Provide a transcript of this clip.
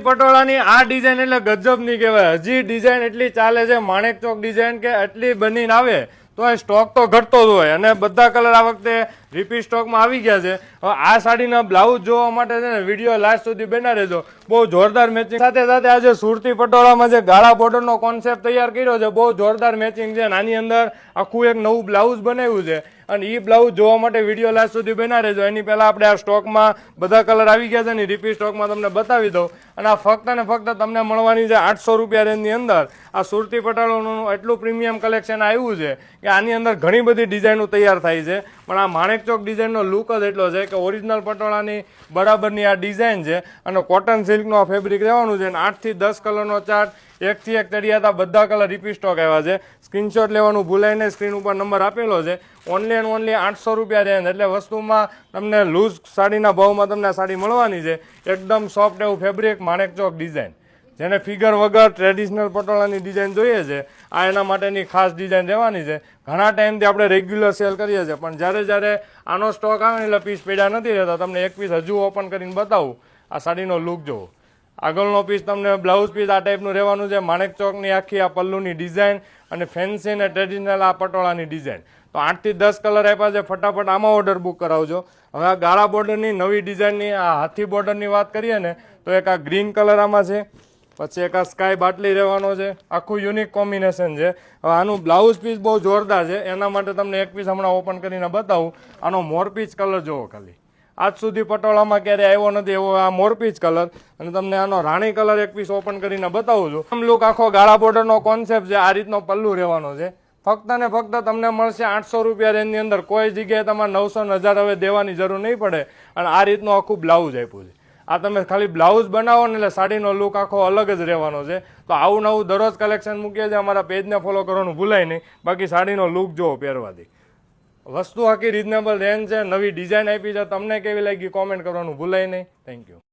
પટોળાની આ ડિઝાઇન એટલે ગજબની કહેવાય. હજી ડિઝાઇન એટલી ચાલે છે, માણેક ચોક ડિઝાઇન કે એટલી બનીને આવે તો એ સ્ટોક તો ઘટતો જ હોય. અને બધા કલર આ વખતે રિપીટ સ્ટોકમાં આવી ગયા છે. હવે આ સાડીના બ્લાઉઝ જોવા માટે છે ને વિડીયો લાસ્ટ સુધી બના રહેજો. બહુ જોરદાર મેચિંગ સાથે સાથે આજે સુરતી પટોળામાં જે ગાળા બોર્ડરનો કોન્સેપ્ટ તૈયાર કર્યો છે, બહુ જોરદાર મેચિંગ છે. આની અંદર આખું એક નવું બ્લાઉઝ બનાવ્યું છે અને એ બ્લાઉઝ જોવા માટે વિડીયો લાસ્ટ સુધી બના રહેજો. એની પહેલા આપણે આ સ્ટોકમાં બધા કલર આવી ગયા છે ને રિપીટ સ્ટોકમાં તમને બતાવી દઉં. અને આ ફક્ત ને ફક્ત તમને મળવાની છે 800 રૂપિયા રેન્જની અંદર. આ સુરતી પટોળાનું એટલું પ્રીમિયમ કલેક્શન આવ્યું છે કે આની અંદર ઘણી બધી ડિઝાઇનો તૈયાર થાય છે. પણ આ માણેક ચોક ડિઝાઇનનો લુક જ એટલો છે કે ઓરિજિનલ પટોળાની બરાબરની આ ડિઝાઇન છે. અને કોટન સિલ્કનું આ ફેબ્રિક રહેવાનું છે. અને 8 થી 10 કલરનો ચાર્ટ, એકથી એક તળિયાતા બધા કલર રિપીટ સ્ટોક આવ્યા છે. સ્ક્રીનશોટ લેવાનું ભૂલાય નહીં, સ્ક્રીન ઉપર નંબર આપેલો છે. ઓનલી એન્ડ ઓનલી 800 રૂપિયા રેન્જ. એટલે વસ્તુમાં તમને લૂઝ સાડીના ભાવમાં તમને સાડી મળવાની છે. એકદમ સોફ્ટ એવું ફેબ્રિક, માણેક ચોક ડિઝાઇન. જેને ફિગર વગર ટ્રેડિશનલ પટોળાની ડિઝાઇન જોઈએ છે, આ એના માટેની ખાસ ડિઝાઇન રહેવાની છે. ઘણા ટાઈમથી આપણે રેગ્યુલર સેલ કરીએ છીએ, પણ જ્યારે આનો સ્ટોક આવે ને એટલે પીસ પડ્યા નથી રહેતા. તમને એક પીસ હજુ ઓપન કરીને બતાવું. આ સાડીનો લુક જુઓ. આગળનો પીસ તમને બ્લાઉઝ પીસ આ ટાઈપનું રહેવાનું છે. માણેક ચોકની આખી આ પલ્લુની ડિઝાઇન અને ફેન્સી અને ટ્રેડિશનલ આ પટોળાની ડિઝાઇન. તો 8 થી 10 કલર આપ્યા છે. ફટાફટ આમાં ઓર્ડર બુક કરાવજો. હવે આ ગાળા બોર્ડરની નવી ડિઝાઇનની આ હાથી બોર્ડરની વાત કરીએ ને તો એક આ ગ્રીન કલર આમાં છે, પછી એક આ સ્કાય બાટલી રહેવાનો છે. આખું યુનિક કોમ્બિનેશન છે. હવે આનું બ્લાઉઝ પીસ બહુ જોરદાર છે. એના માટે તમને એક પીસ હમણાં ઓપન કરીને બતાવું. આનો મોરપીચ કલર જોવો ખાલી. આજ સુધી પટોળામાં ક્યારે આવ્યો નથી એવો આ મોરપીચ કલર. અને તમને આનો રાણી કલર એક પીસ ઓપન કરીને બતાવું છું. આમ લુક આખો ગાળા બોર્ડરનો કોન્સેપ્ટ છે. આ રીતનો પલ્લુ રહેવાનો છે. ફક્ત ને ફક્ત તમને મળશે 800 રૂપિયા રેન્જની અંદર. કોઈ જગ્યાએ તમારે 900 ને 1000 હવે દેવાની જરૂર નહીં પડે. અને આ રીતનું આખું બ્લાઉઝ આપ્યું છે. આ તમે ખાલી બ્લાઉઝ બનાવો ને એટલે સાડીનો લુક આખો અલગ જ રહેવાનો છે. તો આવું નવું દરરોજ કલેક્શન મૂકીએ છીએ. અમારા પેજને ફોલો કરવાનું ભૂલાય નહીં. બાકી સાડીનો લુક જોવો પહેરવાથી. વસ્તુ આખી રિઝનેબલ રેન્જ છે. નવી ડિઝાઇન આપી છે. તમને કેવી લાગી કોમેન્ટ કરવાનું ભૂલાય નહીં. Thank you.